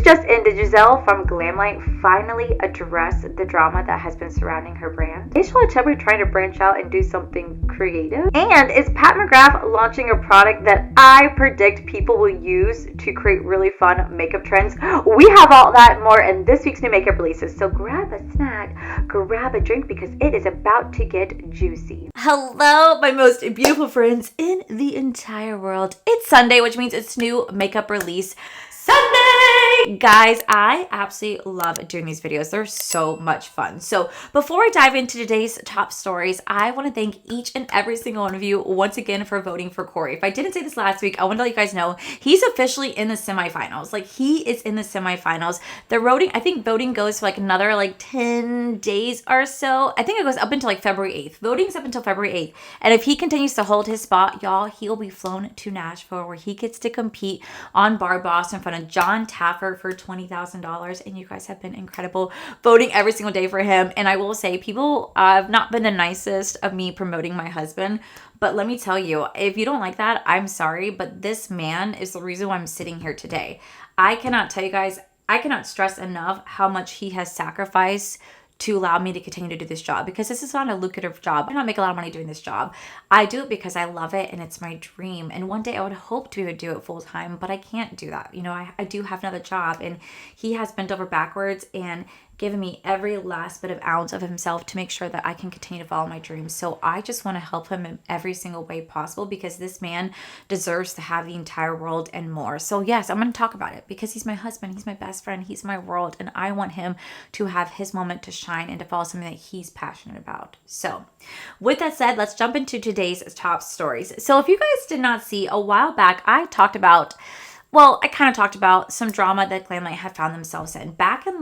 just in, did Giselle from Glamlite finally address the drama that has been surrounding her brand? Is Charlotte Tilbury trying to branch out and do something creative? And is Pat McGrath launching a product that I predict people will use to create really fun makeup trends? We have all that and more in this week's new makeup releases. So grab a snack, grab a drink, because it is about to get juicy. Hello, my most beautiful friends in the entire world. It's Sunday, which means it's new makeup release Sunday! Guys, I absolutely love doing these videos. They're so much fun. So before I dive into today's top stories, I want to thank each and every single one of you once again for voting for Corey. If I didn't say this last week, I want to let you guys know he's officially in the semifinals. Like, he is in the semifinals. The voting, I think voting goes for like another 10 days or so. I think it goes up until February 8th. Voting's up until February 8th. And if he continues to hold his spot, y'all, he'll be flown to Nashville where he gets to compete on Bar Boss in front of John Taffer for $20,000. And you guys have been incredible voting every single day for him. And I will say, people have not been the nicest of me promoting my husband. But let me tell you, if you don't like that, I'm sorry. But this man is the reason why I'm sitting here today. I cannot tell you guys, I cannot stress enough how much he has sacrificed to allow me to continue to do this job, because this is not a lucrative job. I don't make a lot of money doing this job. I do it because I love it and it's my dream. And one day I would hope to be able to do it full time, but I can't do that. You know, I do have another job, and he has bent over backwards and given me every last bit of ounce of himself to make sure that I can continue to follow my dreams. So I just want to help him in every single way possible, because this man deserves to have the entire world and more. So yes, I'm going to talk about it because he's my husband, he's my best friend, he's my world, and I want him to have his moment to shine and to follow something that he's passionate about. So with that said, let's jump into today's top stories. So if you guys did not see, a while back, I kind of talked about some drama that Glamlite had found themselves in. Back in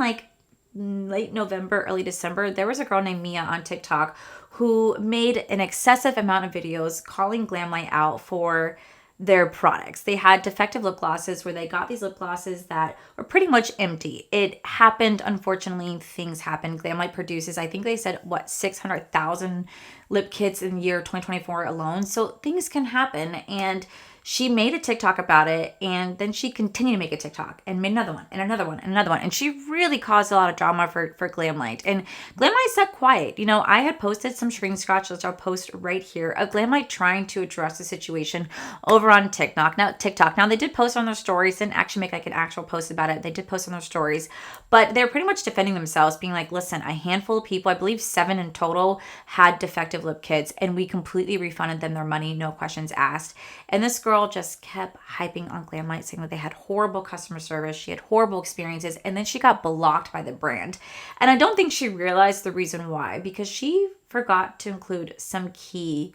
late November, early December, there was a girl named Mia on TikTok who made an excessive amount of videos calling Glamlite out for their products. They had defective lip glosses where they got these lip glosses that were pretty much empty. It happened, unfortunately, things happen. Glamlite produces, I think they said, 600,000 lip kits in the year 2024 alone. So things can happen. And she made a TikTok about it, and then she continued to make a TikTok and made another one and another one and another one. And she really caused a lot of drama for Glamlite. And Glamlite sat quiet. You know, I had posted some screenshots, which I'll post right here, of Glamlite trying to address the situation over on TikTok. Now they did post on their stories, didn't actually make an actual post about it. They did post on their stories, but they're pretty much defending themselves, being like, listen, a handful of people, I believe 7 in total, had defective lip kits, and we completely refunded them their money, no questions asked. And this girl just kept hyping on Glamlite, saying that they had horrible customer service, she had horrible experiences, and then she got blocked by the brand. And I don't think she realized the reason why, because she forgot to include some key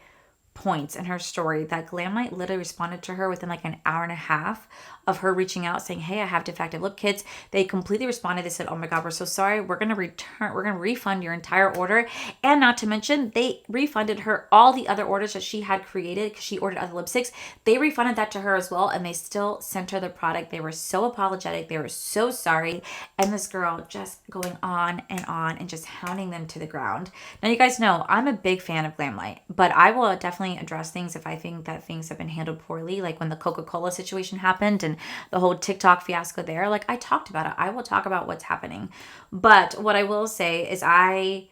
points in her story that Glamlite literally responded to her within an hour and a half of her reaching out saying, hey, I have defective lip kits. They completely responded. They said, oh my God, we're so sorry. We're going to refund your entire order. And not to mention, they refunded her all the other orders that she had created, because she ordered other lipsticks. They refunded that to her as well, and they still sent her the product. They were so apologetic. They were so sorry. And this girl just going on and just hounding them to the ground. Now, you guys know I'm a big fan of Glamlite, but I will definitely address things if I think that things have been handled poorly, like when the Coca-Cola situation happened and the whole TikTok fiasco there. I talked about it. I will talk about what's happening. But what I will say is I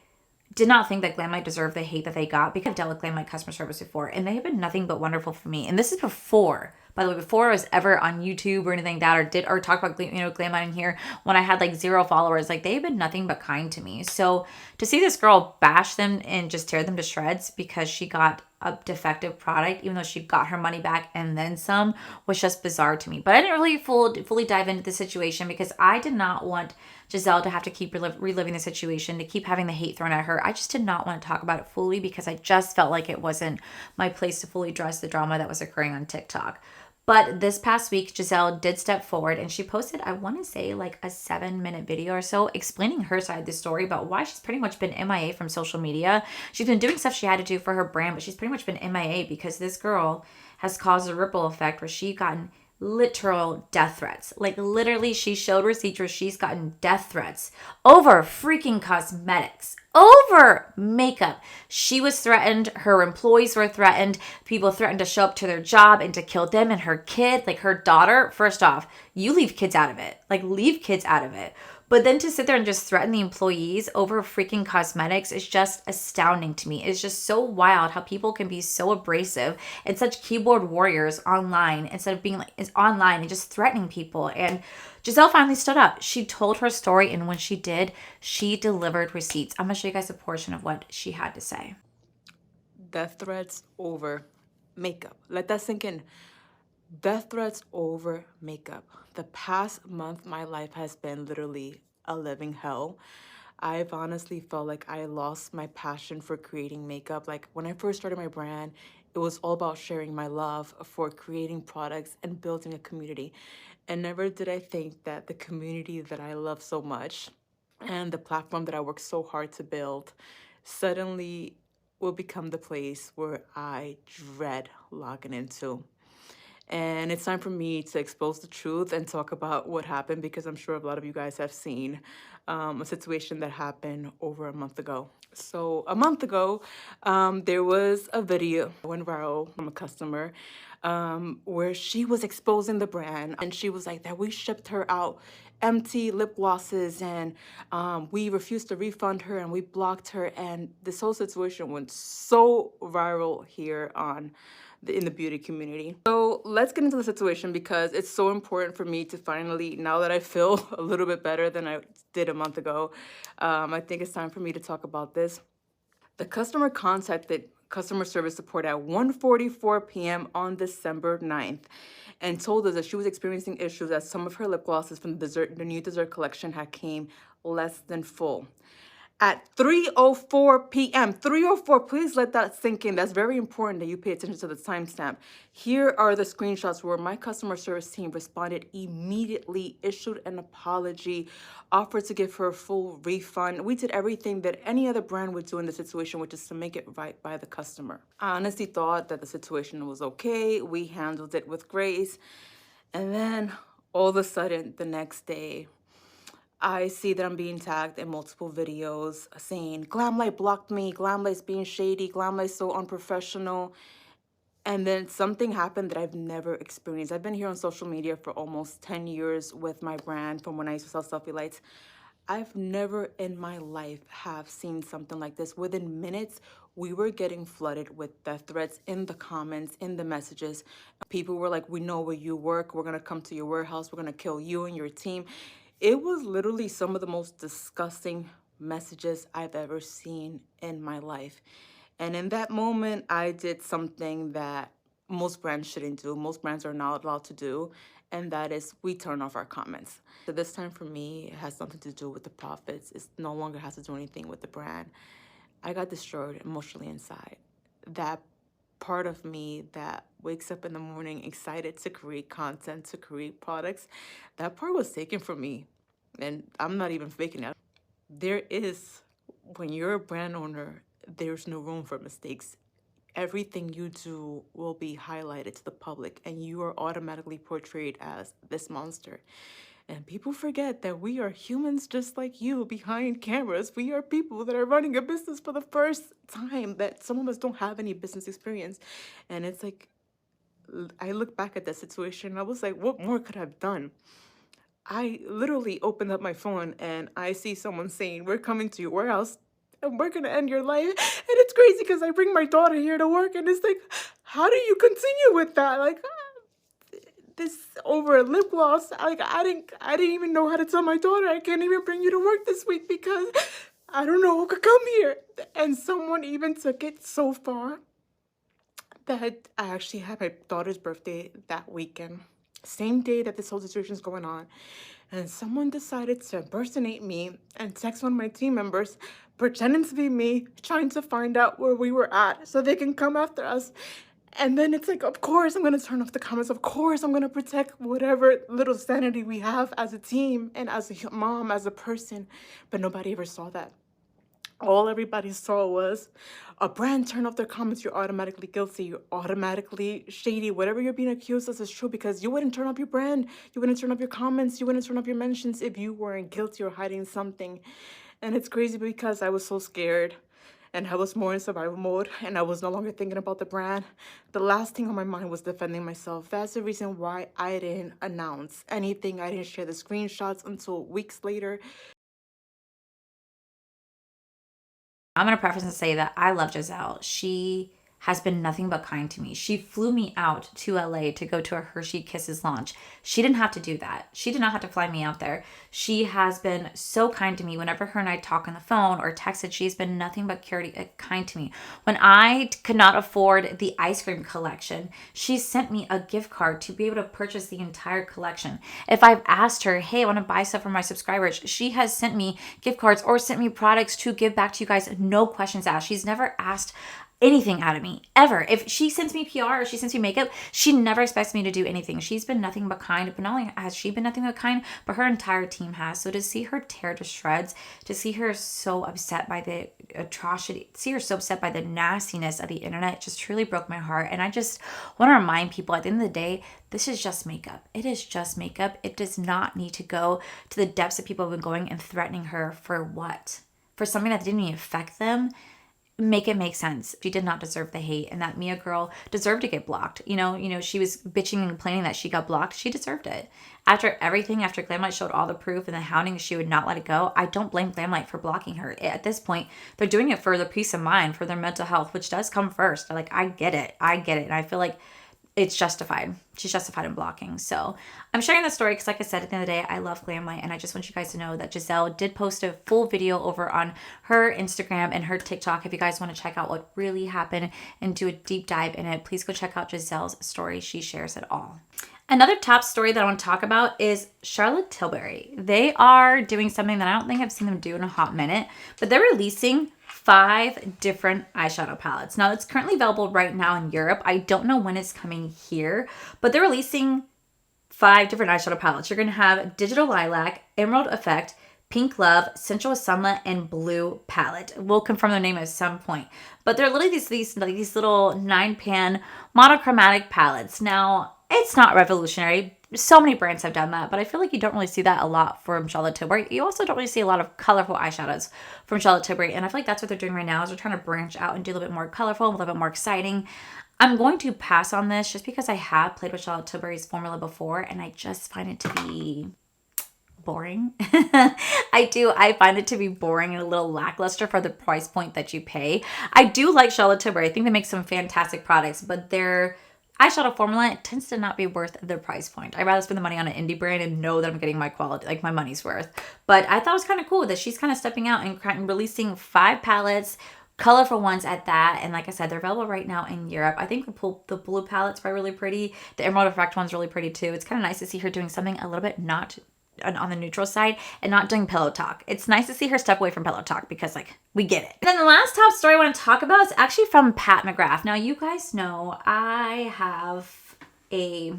did not think that Glamlite deserved the hate that they got, because I've dealt with Glamlite customer service before, and they have been nothing but wonderful for me. And this is before, by the way, before I was ever on YouTube or anything like that, or talk about Glamlite in here, when I had 0 followers. They've been nothing but kind to me. So to see this girl bash them and just tear them to shreds because she got a defective product, even though she got her money back and then some, was just bizarre to me. But I didn't really fully dive into the situation, because I did not want Giselle to have to keep reliving the situation, to keep having the hate thrown at her. I just did not want to talk about it fully, because I just felt like it wasn't my place to fully address the drama that was occurring on TikTok. But this past week, Giselle did step forward, and she posted, I want to say, a 7-minute video or so explaining her side of the story about why she's pretty much been MIA from social media. She's been doing stuff she had to do for her brand, but she's pretty much been MIA because this girl has caused a ripple effect where she gotten literal death threats. Like literally she showed receipts where she's gotten death threats over freaking cosmetics, over makeup. She was threatened, her employees were threatened, people threatened to show up to their job and to kill them and her kid, like her daughter. First off, you leave kids out of it. Like leave kids out of it. But then to sit there and just threaten the employees over freaking cosmetics is just astounding to me. It's just so wild how people can be so abrasive and such keyboard warriors online instead of being like is online and just threatening people. And Giselle finally stood up. She told her story, and when she did, she delivered receipts. I'm gonna show you guys a portion of what she had to say. Death threats over makeup. Let that sink in. Death threats over makeup. The past month, my life has been literally a living hell. I've honestly felt like I lost my passion for creating makeup. Like when I first started my brand, it was all about sharing my love for creating products and building a community. And never did I think that the community that I love so much and the platform that I worked so hard to build suddenly will become the place where I dread logging into. And it's time for me to expose the truth and talk about what happened, because I'm sure a lot of you guys have seen a situation that happened over a month ago. So a month ago, there was a video that went viral from a customer where she was exposing the brand, and she was like that we shipped her out empty lip glosses, and we refused to refund her, and we blocked her, and this whole situation went so viral here in the beauty community. So let's get into the situation, because it's so important for me to finally, now that I feel a little bit better than I did a month ago, I think it's time for me to talk about this. The customer contacted customer service support at 1:44 p.m. on December 9th and told us that she was experiencing issues as some of her lip glosses from the new dessert collection had came less than full. At 3:04 p.m., 3:04, please let that sink in. That's very important that you pay attention to the timestamp. Here are the screenshots where my customer service team responded immediately, issued an apology, offered to give her a full refund. We did everything that any other brand would do in the situation, which is to make it right by the customer. I honestly thought that the situation was okay. We handled it with grace. And then all of a sudden, the next day, I see that I'm being tagged in multiple videos saying, Glamlite blocked me, Glamlite's being shady, Glamlite's so unprofessional. And then something happened that I've never experienced. I've been here on social media for almost 10 years with my brand from when I used to sell selfie lights. I've never in my life have seen something like this. Within minutes, we were getting flooded with death threats in the comments, in the messages. People were like, we know where you work. We're going to come to your warehouse. We're going to kill you and your team. It was literally some of the most disgusting messages I've ever seen in my life. And in that moment, I did something that most brands shouldn't do. Most brands are not allowed to do. And that is we turn off our comments. So this time for me, it has something to do with the profits. It no longer has to do anything with the brand. I got destroyed emotionally inside. That part of me that wakes up in the morning excited to create content, to create products, that part was taken from me. And I'm not even faking it. There is, when you're a brand owner, there's no room for mistakes. Everything you do will be highlighted to the public, and you are automatically portrayed as this monster. And people forget that we are humans just like you behind cameras. We are people that are running a business for the first time, that some of us don't have any business experience. And it's like, I look back at that situation, and I was like, what more could I have done? I literally opened up my phone and I see someone saying, we're coming to your warehouse and we're going to end your life. And it's crazy because I bring my daughter here to work, and it's like, how do you continue with that? Like, this over a lip gloss. Like, I didn't even know how to tell my daughter, I can't even bring you to work this week because I don't know who could come here. And someone even took it so far that I actually had my daughter's birthday that weekend. Same day that this whole situation is going on, and someone decided to impersonate me and text one of my team members pretending to be me, trying to find out where we were at so they can come after us. And then it's like, of course I'm going to turn off the comments. Of course I'm going to protect whatever little sanity we have as a team and as a mom, as a person. But nobody ever saw that. all everybody saw was a brand turn off their comments. You're automatically guilty. You're automatically shady. Whatever you're being accused of is true, because you wouldn't turn up your brand. You wouldn't turn up your comments. You wouldn't turn up your mentions if you weren't guilty or hiding something. And it's crazy because I was so scared and I was more in survival mode and I was no longer thinking about the brand. The last thing on my mind was defending myself. That's the reason why I didn't announce anything. I didn't share the screenshots until weeks later. I'm going to preface and say that I love Giselle. She has been nothing but kind to me. She flew me out to LA to go to a Hershey Kisses launch. She didn't have to do that. She did not have to fly me out there. She has been so kind to me. Whenever her and I talk on the phone or texted, she's been nothing but kind to me. When I could not afford the ice cream collection, she sent me a gift card to be able to purchase the entire collection. If I've asked her, hey, I want to buy stuff for my subscribers, she has sent me gift cards or sent me products to give back to you guys. No questions asked. She's never asked anything out of me, ever. If she sends me PR or she sends me makeup, she never expects me to do anything. She's been nothing but kind, but not only has she been nothing but kind, but her entire team has. So to see her tear to shreds, to see her so upset by the atrocity, see her so upset by the nastiness of the internet, just truly broke my heart. And I just want to remind people, at the end of the day, this is just makeup. It is just makeup. It does not need to go to the depths that people have been going and threatening her for what? For something that didn't even affect them. Make it make sense. She did not deserve the hate, and that Mia girl deserved to get blocked. You know, she was bitching and complaining that she got blocked. She deserved it. After everything, after Glamlite showed all the proof and the hounding, she would not let it go. I don't blame Glamlite for blocking her. At this point, they're doing it for their peace of mind, for their mental health, which does come first. Like, I get it. And I feel like it's justified. She's justified in blocking. So I'm sharing this story because, like I said, at the end of the day, I love Glamlite, and I just want you guys to know that Giselle did post a full video over on her Instagram and her TikTok. If you guys want to check out what really happened and do a deep dive in it, please go check out Giselle's story. She shares it all. Another top story that I want to talk about is Charlotte Tilbury. They are doing something that I don't think I've seen them do in a hot minute, but they're releasing 5 different eyeshadow palettes. Now, it's currently available right now in Europe. I don't know when it's coming here, but they're releasing 5 different eyeshadow palettes. You're going to have Digital Lilac, Emerald Effect, Pink Love, Sensual Sunlit, and Blue Palette. We'll confirm their name at some point. But they're literally these little 9-pan monochromatic palettes. Now, it's not revolutionary. So many brands have done that, but I feel like you don't really see that a lot from Charlotte Tilbury. You also don't really see a lot of colorful eyeshadows from Charlotte Tilbury, and I feel like that's what they're doing right now, is they're trying to branch out and do a little bit more colorful, a little bit more exciting. I'm going to pass on this just because I have played with Charlotte Tilbury's formula before, and I just find it to be boring. I find it to be boring and a little lackluster for the price point that you pay. I do like Charlotte Tilbury. I think they make some fantastic products, but their eyeshadow formula tends to not be worth their price point. I'd rather spend the money on an indie brand and know that I'm getting my quality, like my money's worth. But I thought it was kind of cool that she's kind of stepping out and releasing 5 palettes, colorful ones at that. And like I said, they're available right now in Europe. I think the blue palette's probably really pretty. The Emerald Effect one's really pretty too. It's kind of nice to see her doing something a little bit not on the neutral side and not doing pillow talk. It's nice to see her step away from pillow talk because, like, we get it. And then the last top story I want to talk about is actually from Pat McGrath. Now, you guys know I have a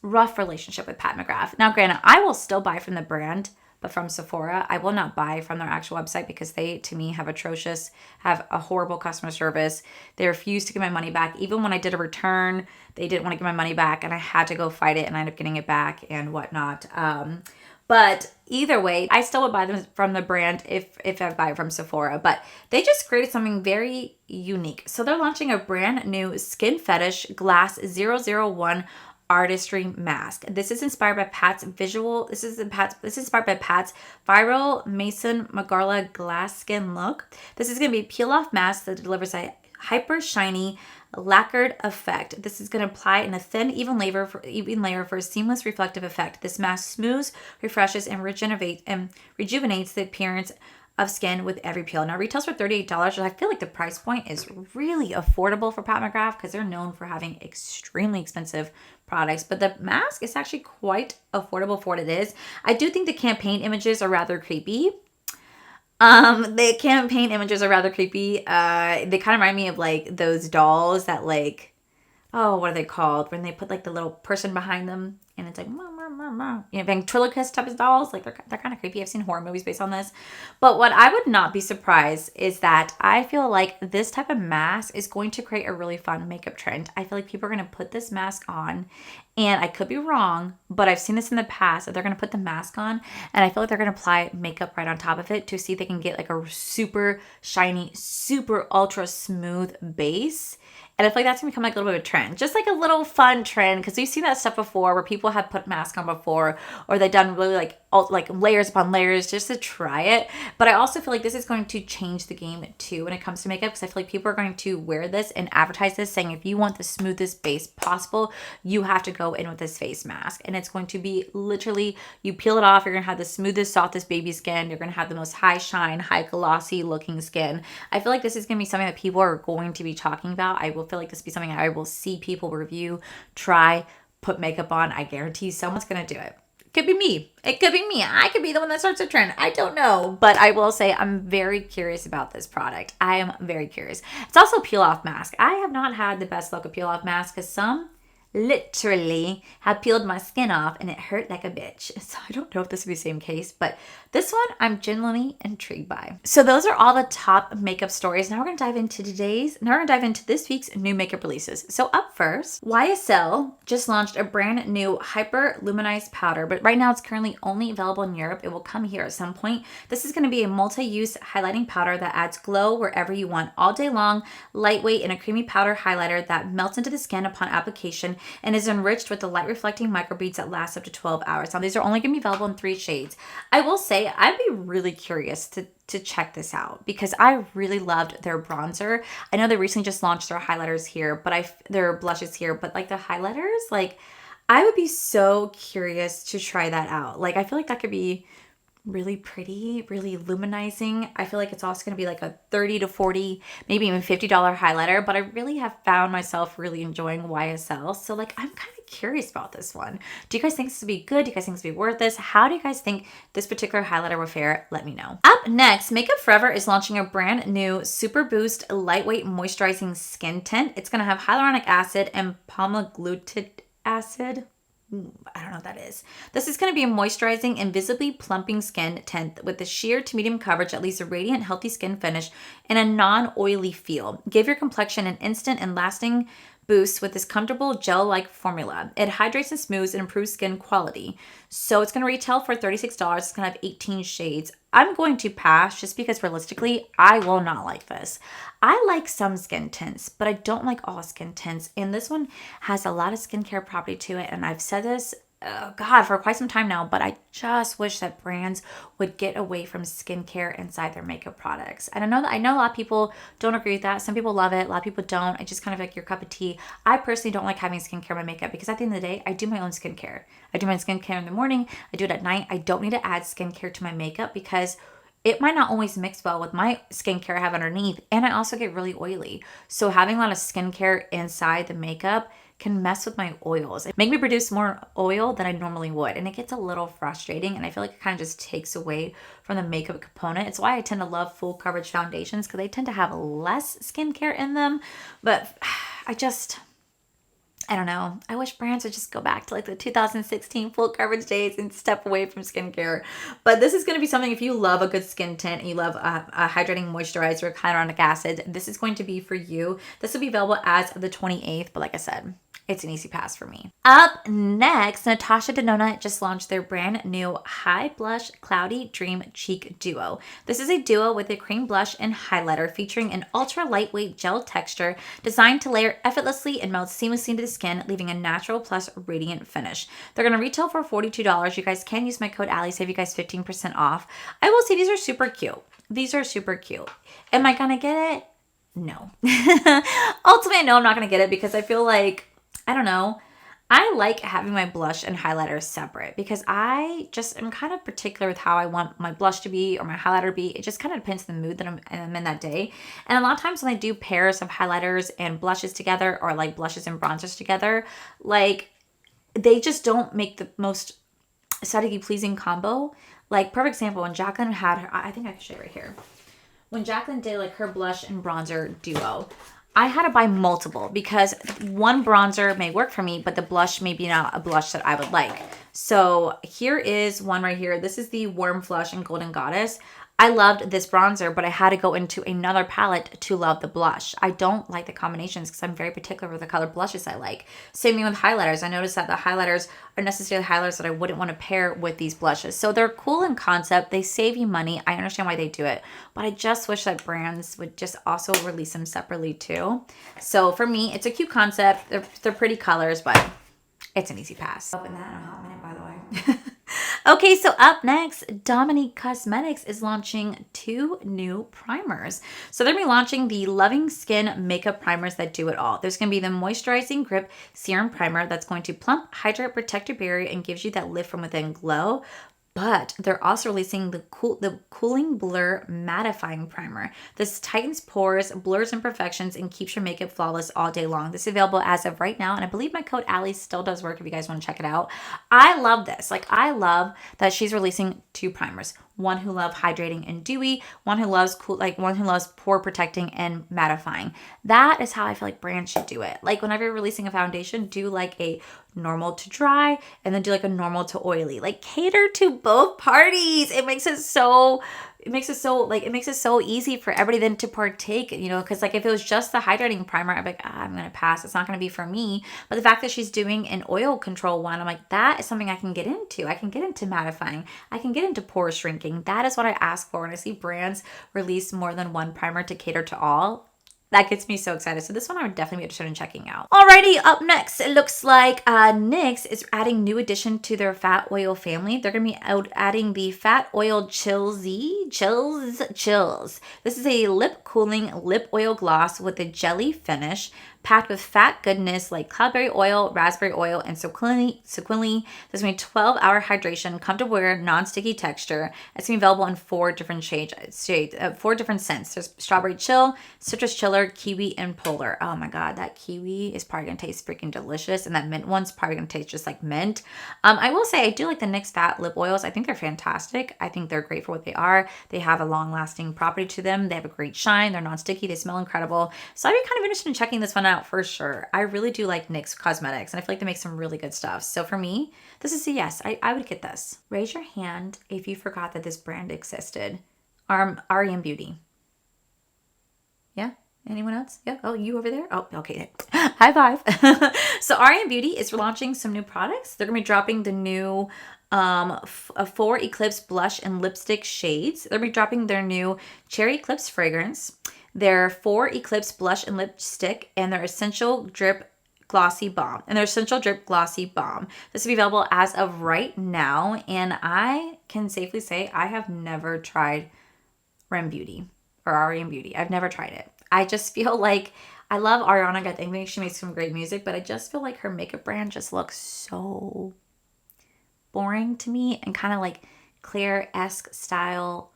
rough relationship with Pat McGrath. Now, granted, I will still buy from the brand, but from Sephora, I will not buy from their actual website because they, to me, have a horrible customer service. They refuse to give my money back. Even when I did a return, they didn't want to give my money back, and I had to go fight it, and I ended up getting it back and whatnot. But either way, I still would buy them from the brand if I buy it from Sephora. But they just created something very unique. So they're launching a brand new Skin Fetish Glass 001 Artistry Mask. This is inspired by Pat's visual. This is inspired by Pat's viral Mason Margiela glass skin look. This is going to be a peel-off mask that delivers a hyper shiny lacquered effect. This is going to apply in a thin, even layer for a seamless reflective effect. This mask smooths, refreshes, and rejuvenates the appearance of skin with every peel. Now, it retails for $38. I feel like the price point is really affordable for Pat McGrath because they're known for having extremely expensive products, but the mask is actually quite affordable for what it is. I do think the campaign images are rather creepy. They kind of remind me of like those dolls that like, oh, what are they called? When they put like the little person behind them and it's like, ventriloquist type of dolls. Like they're kind of creepy. I've seen horror movies based on this. But what I would not be surprised is that I feel like this type of mask is going to create a really fun makeup trend. I feel like people are going to put this mask on, and I could be wrong, but I've seen this in the past that they're going to put the mask on, and I feel like they're going to apply makeup right on top of it to see if they can get like a super shiny, super ultra smooth base. And I feel like that's going to become like a little bit of a trend. Just like a little fun trend, because we've seen that stuff before where people have put masks on before, or they've done really like layers upon layers just to try it. But I also feel like this is going to change the game too when it comes to makeup, because I feel like people are going to wear this and advertise this saying if you want the smoothest base possible, you have to go in with this face mask. And it's going to be literally, you peel it off, you're going to have the smoothest, softest baby skin. You're going to have the most high shine, high glossy looking skin. I feel like this is going to be something that people are going to be talking about. I will feel like this will be something I will see people review, try, put makeup on. I guarantee someone's going to do it. Could be me. It could be me. I could be the one that starts a trend. I don't know. But I will say I'm very curious about this product. I am very curious. It's also a peel-off mask. I have not had the best luck of peel-off masks because some literally have peeled my skin off and it hurt like a bitch. So I don't know if this will be the same case, but this one I'm genuinely intrigued by. So those are all the top makeup stories. Now we're going to dive into this week's new makeup releases. So up first, YSL just launched a brand new Hyper Luminized powder, but right now it's currently only available in Europe. It will come here at some point. This is going to be a multi-use highlighting powder that adds glow wherever you want all day long, lightweight, and a creamy powder highlighter that melts into the skin upon application and is enriched with the light reflecting microbeads that last up to 12 hours. Now these are only going to be available in 3 shades. I will say I'd be really curious to check this out because I really loved their bronzer. I know they recently just launched their highlighters here, but their blushes here, but like the highlighters, like I would be so curious to try that out. Like I feel like that could be really pretty, really luminizing. I feel like it's also going to be like a $30 to $40, maybe even $50 highlighter, but I really have found myself really enjoying YSL. So like, I'm kind of curious about this one. Do you guys think this would be good? Do you guys think this would be worth this? How do you guys think this particular highlighter will fare? Let me know. Up next, Makeup Forever is launching a brand new Super Boost Lightweight Moisturizing Skin Tint. It's going to have hyaluronic acid and palmaglutic acid. I don't know what that is. This is going to be a moisturizing, invisibly plumping skin tint with a sheer to medium coverage that leaves a radiant, healthy skin finish and a non-oily feel. Give your complexion an instant and lasting boost with this comfortable gel-like formula. It hydrates and smooths and improves skin quality. So it's going to retail for $36. It's going to have 18 shades. I'm going to pass just because realistically, I will not like this. I like some skin tints, but I don't like all skin tints. And this one has a lot of skincare property to it. And I've said this, for quite some time now, but I just wish that brands would get away from skincare inside their makeup products. And I know a lot of people don't agree with that. Some people love it. A lot of people don't. It's just kind of like your cup of tea. I personally don't like having skincare in my makeup because at the end of the day, I do my own skincare. I do my skincare in the morning. I do it at night. I don't need to add skincare to my makeup because it might not always mix well with my skincare I have underneath. And I also get really oily. So having a lot of skincare inside the makeup can mess with my oils. It make me produce more oil than I normally would. And it gets a little frustrating. And I feel like it kind of just takes away from the makeup component. It's why I tend to love full coverage foundations because they tend to have less skincare in them. But I don't know. I wish brands would just go back to like the 2016 full coverage days and step away from skincare. But this is going to be something if you love a good skin tint and you love a hydrating moisturizer with hyaluronic acid, this is going to be for you. This will be available as of the 28th. But like I said, it's an easy pass for me. Up next, Natasha Denona just launched their brand new High Blush Cloudy Dream Cheek Duo. This is a duo with a cream blush and highlighter featuring an ultra lightweight gel texture designed to layer effortlessly and melt seamlessly into the skin, leaving a natural plus radiant finish. They're going to retail for $42. You guys can use my code Allie, save you guys 15% off. I will say these are super cute. These are super cute. Am I going to get it? No. Ultimately, I know I'm not going to get it because I feel like, I don't know. I like having my blush and highlighter separate because I just am kind of particular with how I want my blush to be or my highlighter to be. It just kind of depends on the mood that I'm in that day. And a lot of times when I do pairs of highlighters and blushes together or like blushes and bronzers together, like they just don't make the most aesthetically pleasing combo. Like perfect example, when Jacqueline had her, I think I can show you right here. When Jacqueline did like her blush and bronzer duo, I had to buy multiple because one bronzer may work for me, but the blush may be not a blush that I would like. So here is one right here. This is the Warm Flush and Golden Goddess. I loved this bronzer, but I had to go into another palette to love the blush. I don't like the combinations because I'm very particular with the color blushes I like. Same thing with highlighters. I noticed that the highlighters are necessarily highlighters that I wouldn't want to pair with these blushes. So they're cool in concept. They save you money. I understand why they do it, but I just wish that brands would just also release them separately too. So for me, it's a cute concept. They're pretty colors, but it's an easy pass. Open that in a hot minute, by the way. Okay, so up next, Dominique Cosmetics is launching 2 new primers. So they're going to be launching the Loving Skin Makeup Primers that do it all. There's going to be the Moisturizing Grip Serum Primer that's going to plump, hydrate, protect your barrier, and gives you that lift from within glow. But they're also releasing the Cooling Blur Mattifying Primer. This tightens pores, blurs imperfections, and keeps your makeup flawless all day long. This is available as of right now, and I believe my code Allie still does work if you guys want to check it out. I love this. Like, I love that she's releasing 2 primers. One who loves hydrating and dewy, one who loves one who loves pore protecting and mattifying. That is how I feel like brands should do it. Like, whenever you're releasing a foundation, do like a normal to dry and then do like a normal to oily. Like, cater to both parties. It makes it so easy for everybody then to partake, you know, because like if it was just the hydrating primer, I'd be like, I'm gonna pass. It's not gonna be for me. But the fact that she's doing an oil control one, I'm like, that is something I can get into. I can get into mattifying. I can get into pore shrinking. That is what I ask for when I see brands release more than one primer to cater to all. That gets me so excited. So this one I would definitely be interested in checking out. Alrighty, up next, it looks like NYX is adding new addition to their fat oil family. They're going to be adding the Fat Oil Chills. This is a lip cooling lip oil gloss with a jelly finish, packed with fat goodness like cloudberry oil, raspberry oil, and sequinely. There's going to be 12-hour hydration, comfortable wear, non-sticky texture. It's going to be available in 4 different shades, 4 different scents. There's strawberry chill, citrus chiller, kiwi, and polar. Oh my god, that kiwi is probably going to taste freaking delicious, and that mint one's probably going to taste just like mint. I will say I do like the NYX Fat lip oils. I think they're fantastic. I think they're great for what they are. They have a long-lasting property to them. They have a great shine. They're non-sticky. They smell incredible. So I'd be kind of interested in checking this one out for sure. I really do like NYX Cosmetics, and I feel like they make some really good stuff. So for me, this is a yes. I would get this. Raise your hand if you forgot that this brand existed. Ariana Beauty. Yeah? Anyone else? Yeah? Oh, you over there? Oh, okay. High five. So Ariana Beauty is launching some new products. They're going to be dropping the new 4 Eclipse blush and lipstick shades. They're going to be dropping their new Cherry Eclipse fragrance, their 4 Eclipse blush and lipstick, and their Essential Drip Glossy Balm. This will be available as of right now, and I can safely say I have never tried Ariana Beauty. I've never tried it. I just feel like I love Ariana. I think she makes some great music, but I just feel like her makeup brand just looks so boring to me and kind of like Claire-esque style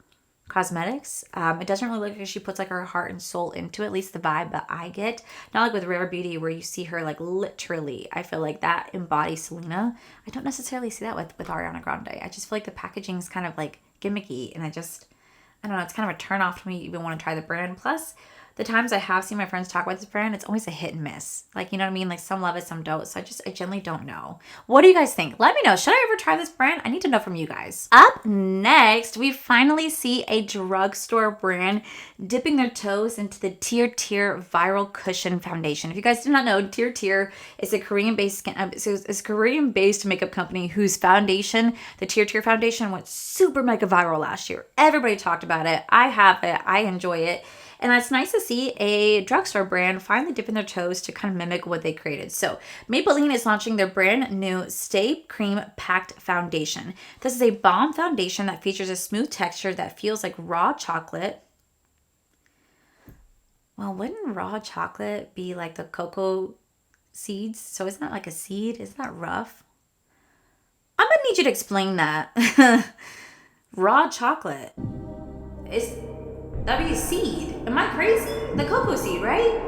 cosmetics. It doesn't really look like she puts like her heart and soul into it, at least the vibe that I get. Not like with Rare Beauty where you see her like literally, I feel like that embodies Selena. I don't necessarily see that with Ariana Grande. I just feel like the packaging is kind of like gimmicky, and I don't know, it's kind of a turn off to me to even want to try the brand. Plus, the times I have seen my friends talk about this brand, it's always a hit and miss. Like, you know what I mean? Like, some love it, some don't. So I generally don't know. What do you guys think? Let me know. Should I ever try this brand? I need to know from you guys. Up next, we finally see a drugstore brand dipping their toes into the Tier Viral Cushion Foundation. If you guys do not know, Tier is a Korean-based makeup company whose foundation, the Tier Foundation, went super mega viral last year. Everybody talked about it. I have it. I enjoy it. And it's nice to see a drugstore brand finally dipping their toes to kind of mimic what they created. So Maybelline is launching their brand new Stay Cream Packed Foundation. This is a balm foundation that features a smooth texture that feels like raw chocolate. Well, wouldn't raw chocolate be like the cocoa seeds? So isn't that like a seed? Isn't that rough? I'm gonna need you to explain that. Raw chocolate. That'd be a seed. Am I crazy? The cocoa seed, right?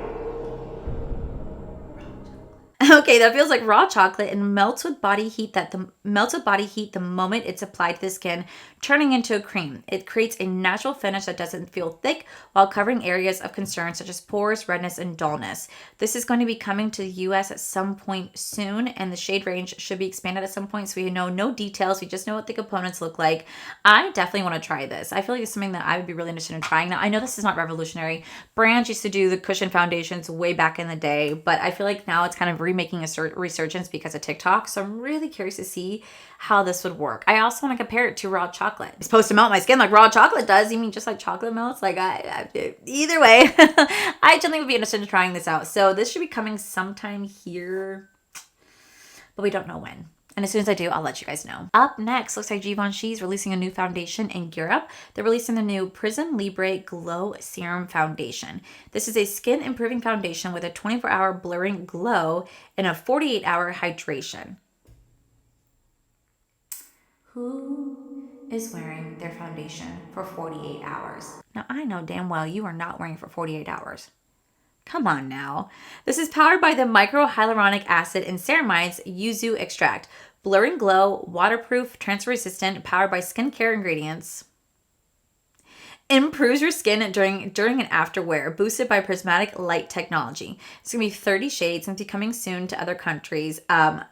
Okay, that feels like raw chocolate and melts with body heat the moment it's applied to the skin, turning into a cream. It creates a natural finish that doesn't feel thick while covering areas of concern such as pores, redness, and dullness. This is going to be coming to the US at some point soon, and the shade range should be expanded at some point, so we know no details. We just know what the components look like. I definitely want to try this. I feel like it's something that I would be really interested in trying. Now, I know this is not revolutionary. Brands used to do the cushion foundations way back in the day, but I feel like now it's kind of remaking a resurgence because of TikTok, so I'm really curious to see how this would work. I also want to compare it to raw chocolate. It's supposed to melt my skin like raw chocolate does. You mean just like chocolate melts? Like either way, I definitely would be interested in trying this out. So this should be coming sometime here, but we don't know when. And as soon as I do, I'll let you guys know. Up next, looks like Givenchy is releasing a new foundation in Europe. They're releasing the new Prism Libre Glow Serum Foundation. This is a skin improving foundation with a 24-hour blurring glow and a 48-hour hydration. Who is wearing their foundation for 48 hours? Now, I know damn well you are not wearing it for 48 hours. Come on now. This is powered by the microhyaluronic acid and ceramides yuzu extract. Blurring glow, waterproof, transfer resistant, powered by skincare ingredients. Improves your skin during and after wear, boosted by prismatic light technology. It's going to be 30 shades and be coming soon to other countries.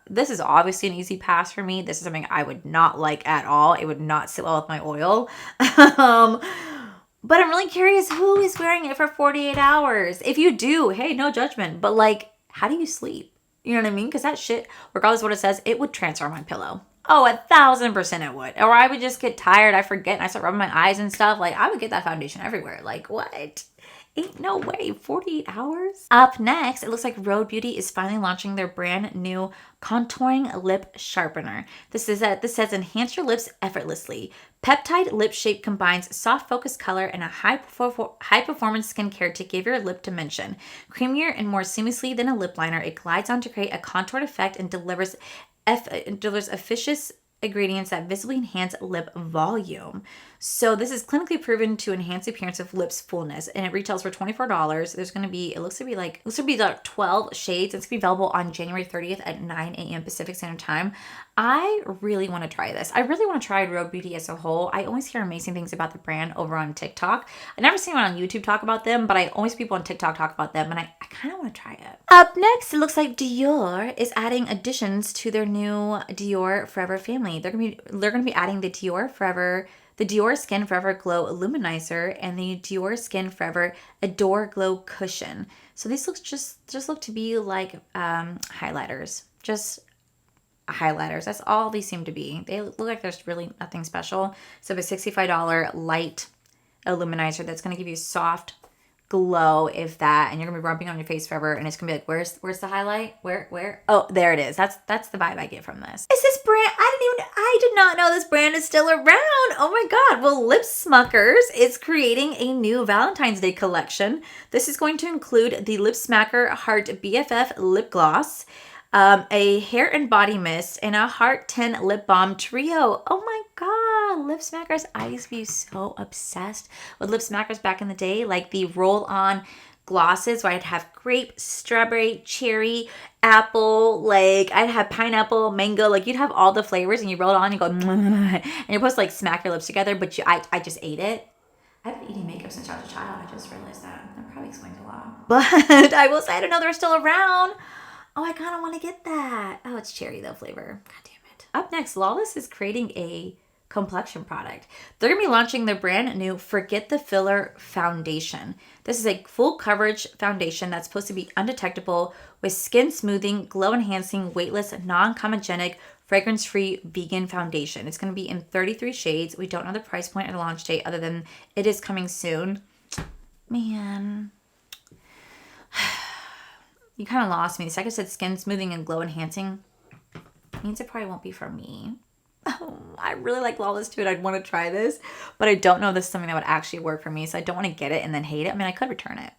This is obviously an easy pass for me. This is something I would not like at all. It would not sit well with my oil. But I'm really curious who is wearing it for 48 hours. If you do, hey, no judgment. But like, how do you sleep? You know what I mean? Because that shit, regardless of what it says, it would transfer on my pillow. Oh, 1,000% it would. Or I would just get tired. I forget and I start rubbing my eyes and stuff. Like, I would get that foundation everywhere. Like, what? Ain't no way. 48 hours? Up next, it looks like Rhode Beauty is finally launching their brand new contouring lip sharpener. This says enhance your lips effortlessly. Peptide lip shape combines soft focus color and a high performance skincare to give your lip dimension. Creamier and more seamlessly than a lip liner, it glides on to create a contoured effect and delivers efficacious ingredients that visibly enhance lip volume. So this is clinically proven to enhance the appearance of lips fullness, and it retails for $24. There's going to be, it looks to be like 12 shades. It's going to be available on January 30th at 9 a.m. Pacific Standard Time. I really want to try this. I really want to try Rhode Beauty as a whole. I always hear amazing things about the brand over on TikTok. I never seen anyone on YouTube talk about them, but I always see people on TikTok talk about them, and I kind of want to try it. Up next, it looks like Dior is adding additions to their new Dior Forever family. They're gonna be adding the Dior Skin Forever Glow Illuminizer and the Dior Skin Forever Adore Glow Cushion. So these just look to be like highlighters. Just highlighters. That's all these seem to be. They look like there's really nothing special. So a $65 light illuminizer that's going to give you soft glow, if that, and you're gonna be rubbing on your face forever, and it's gonna be like, where's the highlight? Where? Oh, there it is. That's the vibe I get from this. Is this brand? I did not know this brand is still around. Oh my god. Well, Smuckers is creating a new Valentine's Day collection. This is going to include the Lip Smacker Heart BFF lip gloss, a hair and body mist, and a Heart 10 lip balm trio. Oh my god, Lip Smackers. I used to be so obsessed with Lip Smackers back in the day, like the roll-on glosses where I'd have grape, strawberry, cherry, apple, like I'd have pineapple, mango, like you'd have all the flavors and you roll it on, you go, and you're supposed to like smack your lips together, but I just ate it. I've been eating makeup since I was a child. I just realized that. That probably explains a lot. But I will say, I didn't know they're still around. Oh, I kind of want to get that. Oh, it's cherry though flavor. God damn it. Up next, Lawless is creating a complexion product. They're going to be launching their brand new Forget the Filler Foundation. This is a full coverage foundation that's supposed to be undetectable with skin smoothing, glow enhancing, weightless, non-comedogenic, fragrance-free vegan foundation. It's going to be in 33 shades. We don't know the price point or the launch date other than it is coming soon. Man. You kind of lost me. The second said skin smoothing and glow enhancing means it probably won't be for me. Oh, I really like Lawless too, and I'd want to try this, but I don't know if this is something that would actually work for me, so I don't want to get it and then hate it. I mean, I could return it.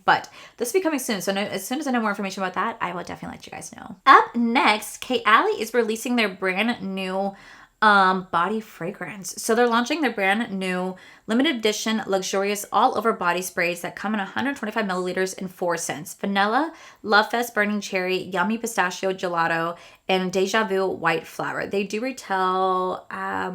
But this will be coming soon, so as soon as I know more information about that, I will definitely let you guys know. Up next, Allie is releasing their brand new body fragrance. So they're launching their brand new limited edition luxurious all over body sprays that come in 125 milliliters in 4 scents: vanilla, love fest burning cherry, yummy pistachio gelato, and deja vu white flower. They do retail I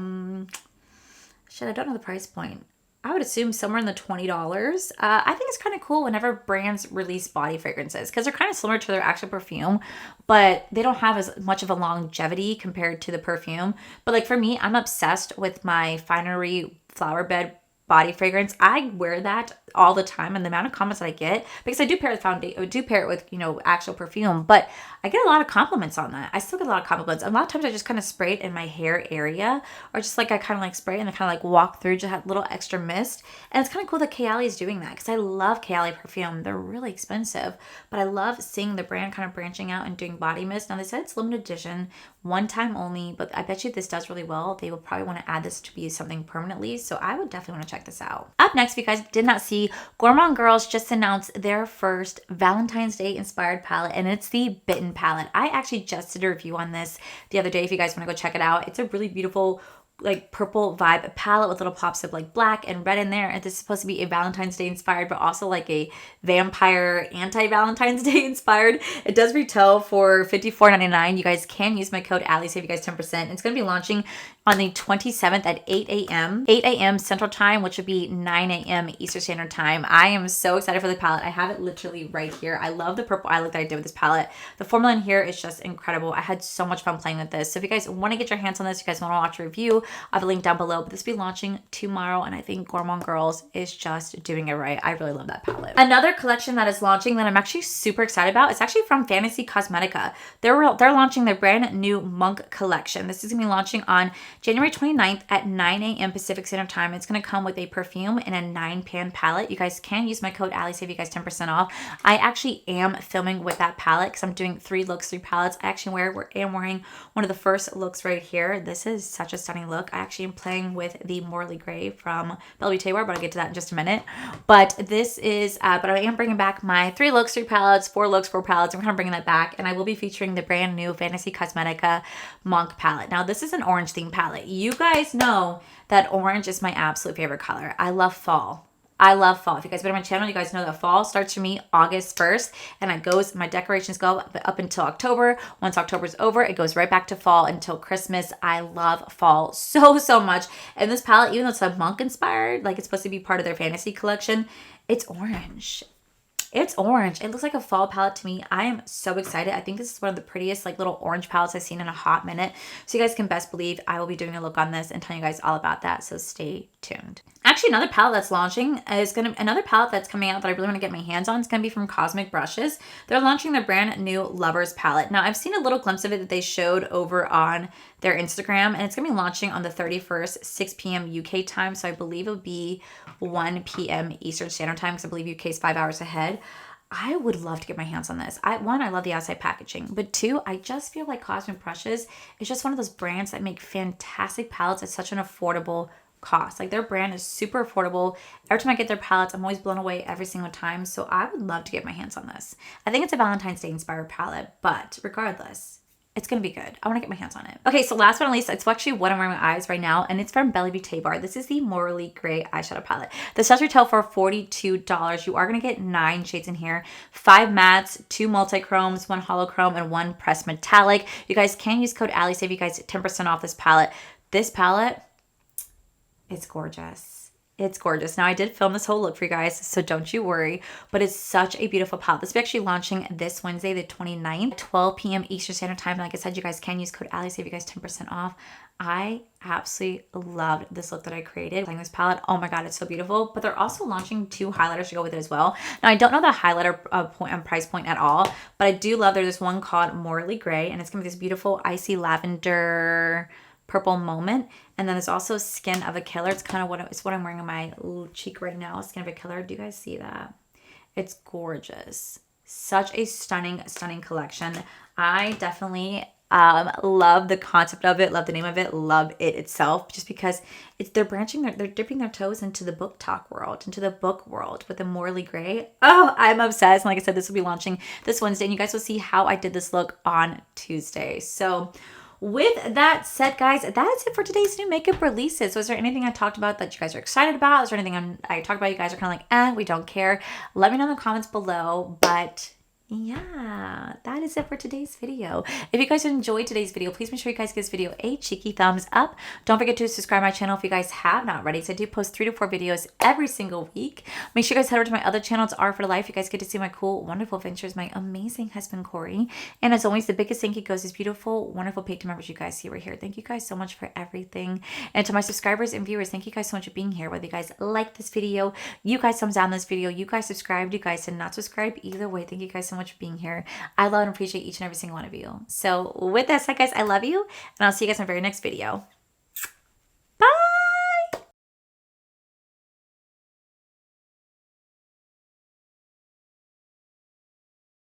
don't know the price point. I would assume somewhere in the $20. I think it's kind of cool whenever brands release body fragrances because they're kind of similar to their actual perfume, but they don't have as much of a longevity compared to the perfume. But like for me, I'm obsessed with my Finery Flower Bed body fragrance. I wear that all the time, and the amount of comments that I get, because I do pair it with foundation, I do pair it with, actual perfume, but I get a lot of compliments on that. I still get a lot of compliments. A lot of times I just kind of spray it in my hair area, or just like I kind of like spray it and I kind of like walk through, just have a little extra mist. And it's kind of cool that Kayali is doing that because I love Kayali perfume. They're really expensive, but I love seeing the brand kind of branching out and doing body mist. Now they said it's limited edition, one time only, but I bet you this does really well. They will probably want to add this to be something permanently, so I would definitely want to check this out. Up next, if you guys did not see, Gourmand Girls just announced their first Valentine's Day inspired palette, and it's the Bitten palette. I actually just did a review on this the other day if you guys want to go check it out. It's a really beautiful like purple vibe palette with little pops of like black and red in there, and this is supposed to be a Valentine's Day inspired but also like a vampire anti-Valentine's Day inspired. It does retail for $54.99. You guys can use my code Allie, save you guys 10%. It's going to be launching on the 27th at 8 a.m. Central Time, which would be 9 a.m. Eastern Standard Time. I am so excited for the palette. I have it literally right here. I love the purple eye look that I did with this palette. The formula in here is just incredible. I had so much fun playing with this. So if you guys want to get your hands on this, you guys want to watch a review, I have a link down below. But this will be launching tomorrow, and I think Gourmand Girls is just doing it right. I really love that palette. Another collection that is launching that I'm actually super excited about, it's actually from NYX Cosmetica. They're launching their brand new Monk collection. This is going to be launching on January 29th at 9 a.m. Pacific Standard Time. It's going to come with a perfume and a 9-pan palette. You guys can use my code Allie, save you guys 10% off. I actually am filming with that palette because I'm doing 3 looks, 3 palettes. I actually am wearing one of the first looks right here. This is such a stunning look. I actually am playing with the Morley Gray from Tayar, but I'll get to that in just a minute. But this is, but I am bringing back my 3 looks, 3 palettes, 4 looks, 4 palettes. I'm kind of bringing that back, and I will be featuring the brand new NYX Cosmetica Monk palette. Now, this is an orange theme palette. You guys know that orange is my absolute favorite color. I love fall. I love fall. If you guys have been on my channel, you guys know that fall starts for me August 1st, and my decorations go up until October. Once October's over, it goes right back to fall until Christmas. I love fall so much. And this palette, even though it's a monk inspired, like it's supposed to be part of their fantasy collection, it's orange. It's orange. It looks like a fall palette to me. I am so excited. I think this is one of the prettiest like little orange palettes I've seen in a hot minute. So you guys can best believe I will be doing a look on this and telling you guys all about that. So stay tuned. Actually, another palette that's launching is another palette that's coming out that I really want to get my hands on. It's going to be from Cosmic Brushes. They're launching their brand new Lovers palette. Now, I've seen a little glimpse of it that they showed over on their Instagram, and it's going to be launching on the 31st, 6 p.m. UK time. So I believe it would be 1 p.m. Eastern Standard Time because I believe UK is 5 hours ahead. I would love to get my hands on this. One, I love the outside packaging, but 2, I just feel like Cosmic Brushes is just one of those brands that make fantastic palettes at such an affordable cost. Like their brand is super affordable. Every time I get their palettes, I'm always blown away every single time. So I would love to get my hands on this. I think it's a Valentine's Day inspired palette, but regardless, it's going to be good. I want to get my hands on it. Okay, so last but not least, it's actually what I'm wearing my eyes right now, and it's from Bella Beauty Bar. This is the Morley Gray eyeshadow palette. This does retail for $42. You are going to get 9 shades in here, 5 mattes, 2 multi-chromes, 1 holochrome, and 1 pressed metallic. You guys can use code Allie, save you guys 10% off this palette. This palette, it's gorgeous. It's gorgeous. Now, I did film this whole look for you guys, so don't you worry, but it's such a beautiful palette. This will be actually launching this Wednesday, the 29th, 12 p.m. Eastern Standard Time. Like I said, you guys can use code Allie, save you guys 10% off. I absolutely loved this look that I created. Playing this palette, oh my god, it's so beautiful. But they're also launching 2 highlighters to go with it as well. Now, I don't know the highlighter price point at all, but I do love there's this one called Morley Gray, and it's going to be this beautiful icy lavender purple moment. And then there's also Skin of a Killer. It's kind of what I'm wearing on my cheek right now. Skin of a Killer. Do you guys see that? It's gorgeous. Such a stunning collection. I definitely love the concept of it, love the name of it, love it itself, just because they're dipping their toes into the book talk world, into the book world with the Morley Gray. Oh, I'm obsessed. And like I said, this will be launching this Wednesday, and you guys will see how I did this look on Tuesday. So with that said, guys, that is it for today's new makeup releases. Was there anything I talked about that you guys are excited about? Is there anything I talked about you guys are kind of like, we don't care? Let me know in the comments below. But yeah, that is it for today's video. If you guys enjoyed today's video, please make sure you guys give this video a cheeky thumbs up. Don't forget to subscribe to my channel if you guys have not already. So I do post 3 to 4 videos every single week. Make sure you guys head over to my other channel. It's R for Life. You guys get to see my cool, wonderful adventures, my amazing husband, Corey. And as always, the biggest thank you goes to these beautiful, wonderful paid members you guys see right here. Thank you guys so much for everything. And to my subscribers and viewers, thank you guys so much for being here. Whether you guys like this video, you guys thumbs down this video, you guys subscribed, you guys did not subscribe, either way, thank you guys so much for being here. I love and appreciate each and every single one of you. So with that said, guys, I love you, and I'll see you guys in my very next video.